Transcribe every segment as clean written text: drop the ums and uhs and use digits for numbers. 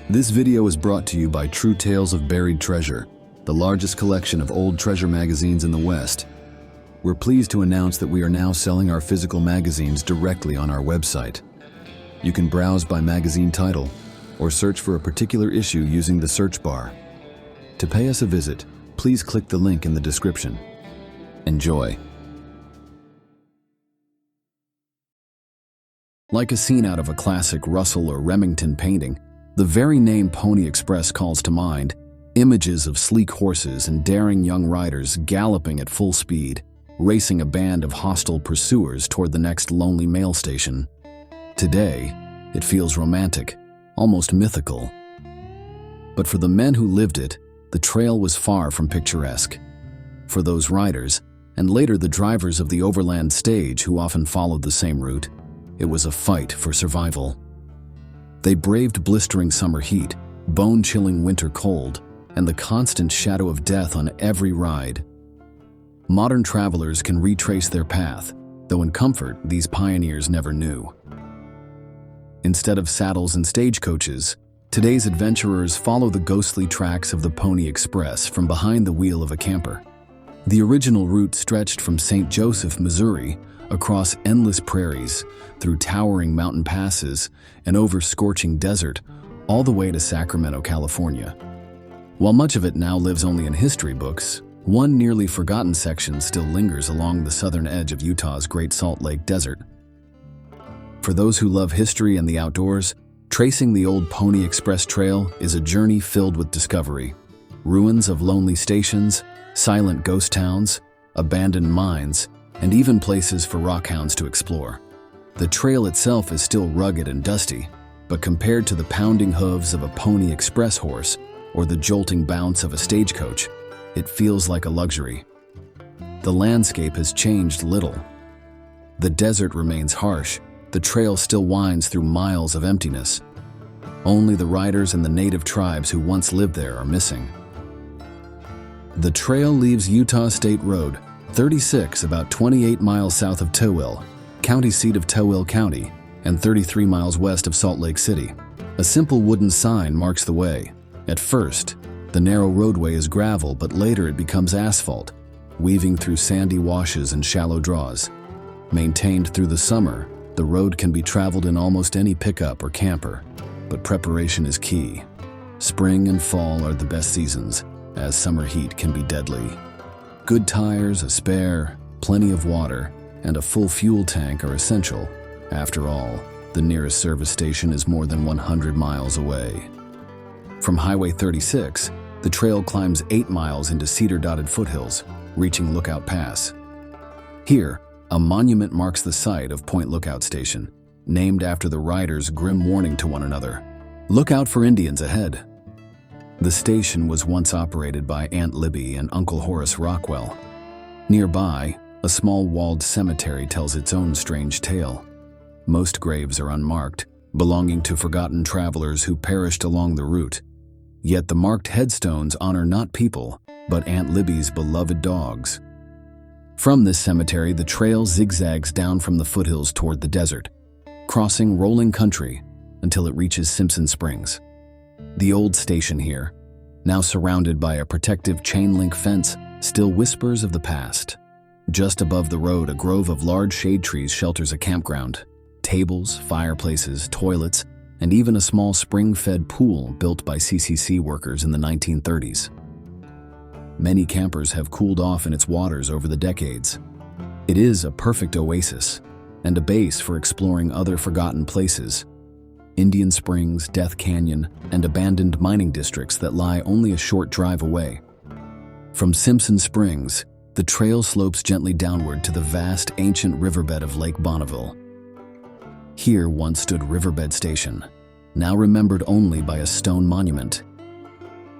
This video is brought to you by True Tales of Buried Treasure, the largest collection of old treasure magazines in the West. We're pleased to announce that we are now selling our physical magazines directly on our website. You can browse by magazine title or search for a particular issue using the search bar. To pay us a visit, please click the link in the description. Enjoy. Like a scene out of a classic Russell or Remington painting, the very name Pony Express calls to mind images of sleek horses and daring young riders galloping at full speed, racing a band of hostile pursuers toward the next lonely mail station. Today, it feels romantic, almost mythical. But for the men who lived it, the trail was far from picturesque. For those riders, and later the drivers of the overland stage who often followed the same route, it was a fight for survival. They braved blistering summer heat, bone-chilling winter cold, and the constant shadow of death on every ride. Modern travelers can retrace their path, though in comfort these pioneers never knew. Instead of saddles and stagecoaches, today's adventurers follow the ghostly tracks of the Pony Express from behind the wheel of a camper. The original route stretched from St. Joseph, Missouri, across endless prairies, through towering mountain passes, and over scorching desert, all the way to Sacramento, California. While much of it now lives only in history books, one nearly forgotten section still lingers along the southern edge of Utah's Great Salt Lake Desert. For those who love history and the outdoors, tracing the old Pony Express Trail is a journey filled with discovery. Ruins of lonely stations, silent ghost towns, abandoned mines, and even places for rockhounds to explore. The trail itself is still rugged and dusty, but compared to the pounding hooves of a Pony Express horse or the jolting bounce of a stagecoach, it feels like a luxury. The landscape has changed little. The desert remains harsh, the trail still winds through miles of emptiness. Only the riders and the native tribes who once lived there are missing. The trail leaves Utah State Road 36 about 28 miles south of Towil, county seat of Towil County, and 33 miles west of Salt Lake City. A simple wooden sign marks the way. At first, the narrow roadway is gravel, but later it becomes asphalt, weaving through sandy washes and shallow draws. Maintained through the summer, the road can be traveled in almost any pickup or camper, but preparation is key. Spring and fall are the best seasons, as summer heat can be deadly. Good tires, a spare, plenty of water, and a full fuel tank are essential. After all, the nearest service station is more than 100 miles away. From Highway 36, the trail climbs 8 miles into cedar-dotted foothills, reaching Lookout Pass. Here, a monument marks the site of Point Lookout Station, named after the riders' grim warning to one another. Look out for Indians ahead. The station was once operated by Aunt Libby and Uncle Horace Rockwell. Nearby, a small walled cemetery tells its own strange tale. Most graves are unmarked, belonging to forgotten travelers who perished along the route. Yet the marked headstones honor not people, but Aunt Libby's beloved dogs. From this cemetery, the trail zigzags down from the foothills toward the desert, crossing rolling country until it reaches Simpson Springs. The old station here, now surrounded by a protective chain-link fence, still whispers of the past. Just above the road, a grove of large shade trees shelters a campground. Tables, fireplaces, toilets, and even a small spring-fed pool built by CCC workers in the 1930s. Many campers have cooled off in its waters over the decades. It is a perfect oasis and a base for exploring other forgotten places. Indian Springs, Death Canyon, and abandoned mining districts that lie only a short drive away. From Simpson Springs, the trail slopes gently downward to the vast ancient riverbed of Lake Bonneville. Here once stood Riverbed Station, now remembered only by a stone monument.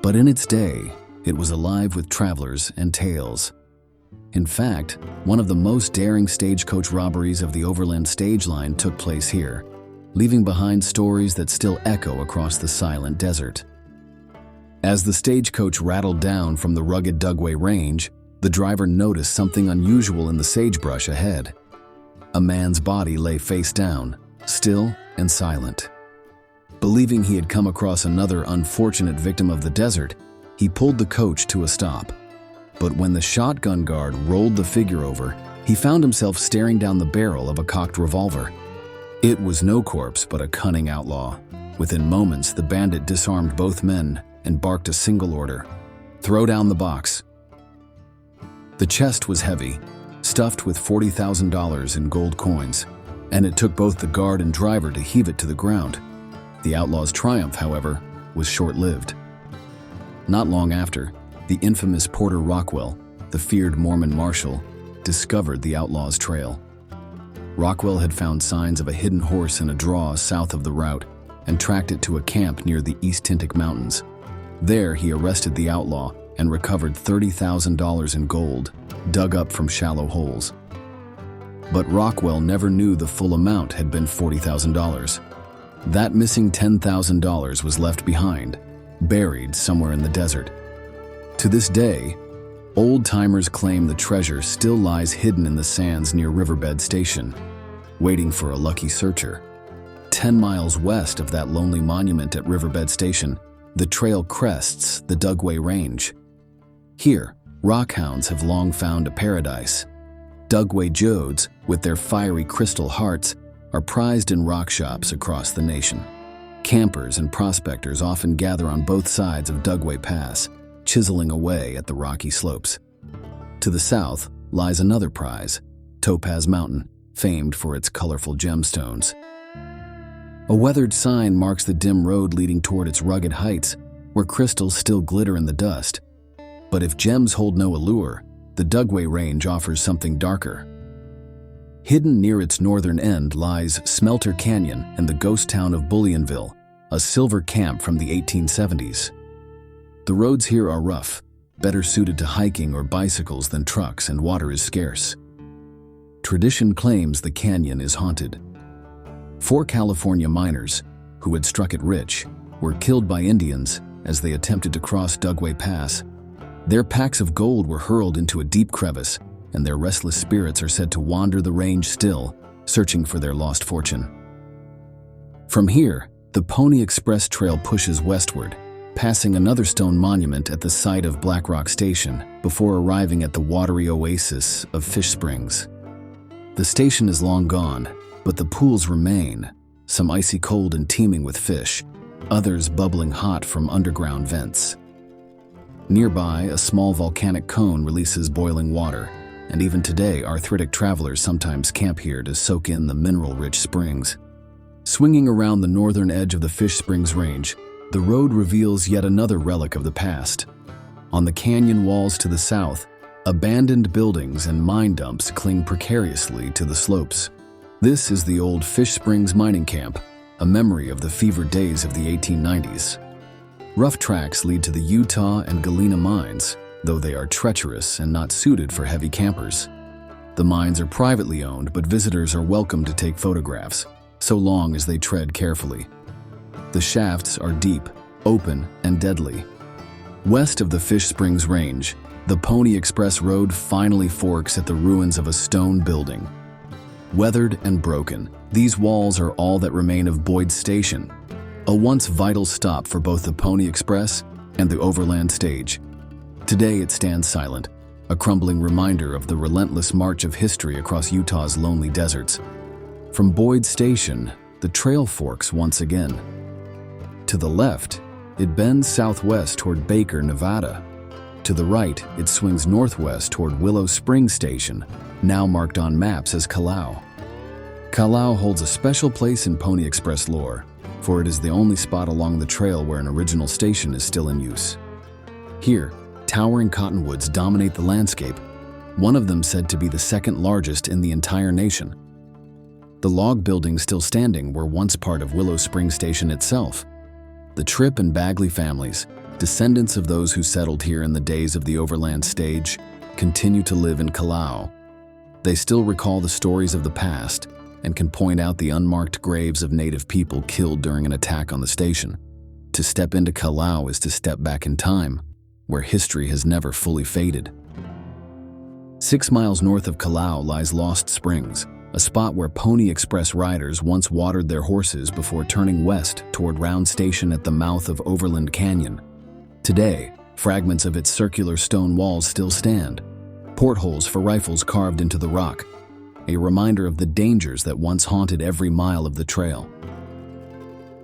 But in its day, it was alive with travelers and tales. In fact, one of the most daring stagecoach robberies of the Overland Stage Line took place here, leaving behind stories that still echo across the silent desert. As the stagecoach rattled down from the rugged Dugway Range, the driver noticed something unusual in the sagebrush ahead. A man's body lay face down, still and silent. Believing he had come across another unfortunate victim of the desert, he pulled the coach to a stop. But when the shotgun guard rolled the figure over, he found himself staring down the barrel of a cocked revolver. It was no corpse, but a cunning outlaw. Within moments, the bandit disarmed both men and barked a single order: "Throw down the box." The chest was heavy, stuffed with $40,000 in gold coins, and it took both the guard and driver to heave it to the ground. The outlaw's triumph, however, was short-lived. Not long after, the infamous Porter Rockwell, the feared Mormon marshal, discovered the outlaw's trail. Rockwell had found signs of a hidden horse in a draw south of the route and tracked it to a camp near the East Tintic Mountains. There, he arrested the outlaw and recovered $30,000 in gold, dug up from shallow holes. But Rockwell never knew the full amount had been $40,000. That missing $10,000 was left behind, buried somewhere in the desert. To this day, old-timers claim the treasure still lies hidden in the sands near Riverbed Station, waiting for a lucky searcher. 10 miles west of that lonely monument at Riverbed Station, the trail crests the Dugway Range. Here, rockhounds have long found a paradise. Dugway Jodes, with their fiery crystal hearts, are prized in rock shops across the nation. Campers and prospectors often gather on both sides of Dugway Pass, chiseling away at the rocky slopes. To the south lies another prize, Topaz Mountain, famed for its colorful gemstones. A weathered sign marks the dim road leading toward its rugged heights, where crystals still glitter in the dust. But if gems hold no allure, the Dugway Range offers something darker. Hidden near its northern end lies Smelter Canyon and the ghost town of Bullionville, a silver camp from the 1870s. The roads here are rough, better suited to hiking or bicycles than trucks, and water is scarce. Tradition claims the canyon is haunted. 4 California miners, who had struck it rich, were killed by Indians as they attempted to cross Dugway Pass. Their packs of gold were hurled into a deep crevice, and their restless spirits are said to wander the range still, searching for their lost fortune. From here, the Pony Express Trail pushes westward, passing another stone monument at the site of Black Rock Station before arriving at the watery oasis of Fish Springs. The station is long gone, but the pools remain, some icy cold and teeming with fish, others bubbling hot from underground vents. Nearby, a small volcanic cone releases boiling water, and even today arthritic travelers sometimes camp here to soak in the mineral-rich springs. Swinging around the northern edge of the Fish Springs Range, the road reveals yet another relic of the past. On the canyon walls to the south, abandoned buildings and mine dumps cling precariously to the slopes. This is the old Fish Springs mining camp, a memory of the fevered days of the 1890s. Rough tracks lead to the Utah and Galena mines, though they are treacherous and not suited for heavy campers. The mines are privately owned, but visitors are welcome to take photographs, so long as they tread carefully. The shafts are deep, open, and deadly. West of the Fish Springs Range, the Pony Express Road finally forks at the ruins of a stone building. Weathered and broken, these walls are all that remain of Boyd's Station, a once vital stop for both the Pony Express and the overland stage. Today it stands silent, a crumbling reminder of the relentless march of history across Utah's lonely deserts. From Boyd's Station, the trail forks once again. To the left, it bends southwest toward Baker, Nevada. To the right, it swings northwest toward Willow Springs Station, now marked on maps as Kalau. Kalau holds a special place in Pony Express lore, for it is the only spot along the trail where an original station is still in use. Here, towering cottonwoods dominate the landscape, one of them said to be the second largest in the entire nation. The log buildings still standing were once part of Willow Springs Station itself. The Tripp and Bagley families, descendants of those who settled here in the days of the overland stage, continue to live in Kalau. They still recall the stories of the past and can point out the unmarked graves of native people killed during an attack on the station. To step into Kalau is to step back in time, where history has never fully faded. 6 miles north of Kalau lies Lost Springs, a spot where Pony Express riders once watered their horses before turning west toward Round Station at the mouth of Overland Canyon. Today, fragments of its circular stone walls still stand, portholes for rifles carved into the rock, a reminder of the dangers that once haunted every mile of the trail.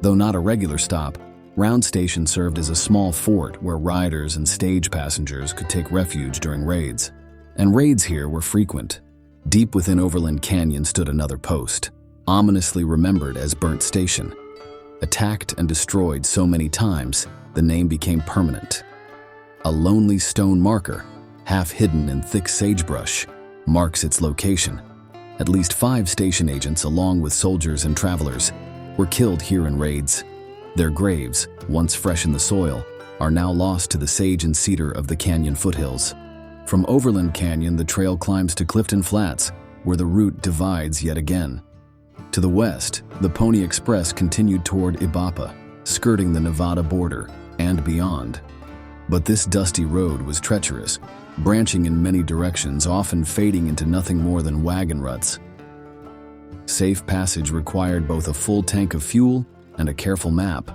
Though not a regular stop, Round Station served as a small fort where riders and stage passengers could take refuge during raids. And raids here were frequent. Deep within Overland Canyon stood another post, ominously remembered as Burnt Station. Attacked and destroyed so many times, the name became permanent. A lonely stone marker, half hidden in thick sagebrush, marks its location. At least 5 station agents, along with soldiers and travelers, were killed here in raids. Their graves, once fresh in the soil, are now lost to the sage and cedar of the canyon foothills. From Overland Canyon, the trail climbs to Clifton Flats, where the route divides yet again. To the west, the Pony Express continued toward Ibapa, skirting the Nevada border and beyond. But this dusty road was treacherous, branching in many directions, often fading into nothing more than wagon ruts. Safe passage required both a full tank of fuel and a careful map.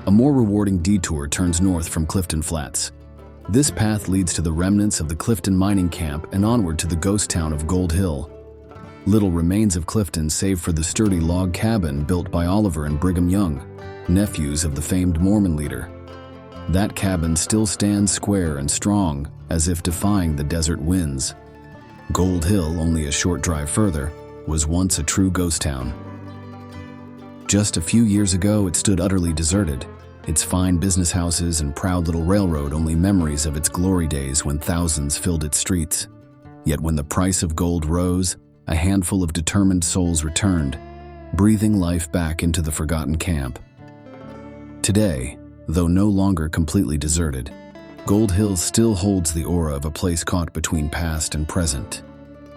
A more rewarding detour turns north from Clifton Flats. This path leads to the remnants of the Clifton mining camp and onward to the ghost town of Gold Hill. Little remains of Clifton save for the sturdy log cabin built by Oliver and Brigham Young, nephews of the famed Mormon leader. That cabin still stands square and strong, as if defying the desert winds. Gold Hill, only a short drive further, was once a true ghost town. Just a few years ago, it stood utterly deserted, its fine business houses and proud little railroad only memories of its glory days when thousands filled its streets. Yet when the price of gold rose, a handful of determined souls returned, breathing life back into the forgotten camp. Today, though no longer completely deserted, Gold Hill still holds the aura of a place caught between past and present.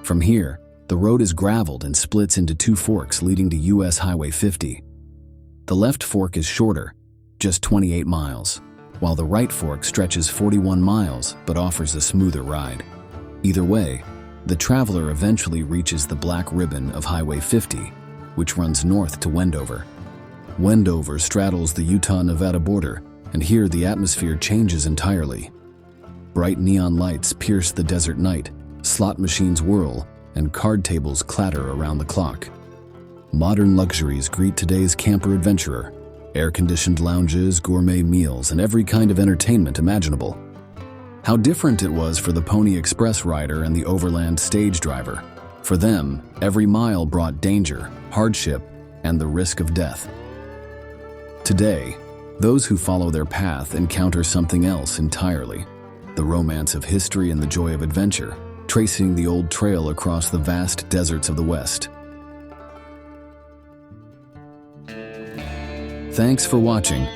From here, the road is graveled and splits into 2 forks leading to US Highway 50. The left fork is shorter, just 28 miles, while the right fork stretches 41 miles but offers a smoother ride. Either way, the traveler eventually reaches the black ribbon of Highway 50, which runs north to Wendover. Wendover straddles the Utah-Nevada border, and here the atmosphere changes entirely. Bright neon lights pierce the desert night, slot machines whirl, and card tables clatter around the clock. Modern luxuries greet today's camper adventurer: air-conditioned lounges, gourmet meals, and every kind of entertainment imaginable. How different it was for the Pony Express rider and the overland stage driver. For them, every mile brought danger, hardship, and the risk of death. Today, those who follow their path encounter something else entirely: the romance of history and the joy of adventure, tracing the old trail across the vast deserts of the West. Thanks for watching.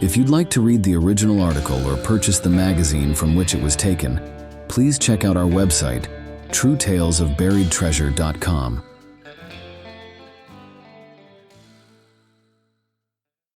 If you'd like to read the original article or purchase the magazine from which it was taken, please check out our website, truetalesofburiedtreasure.com.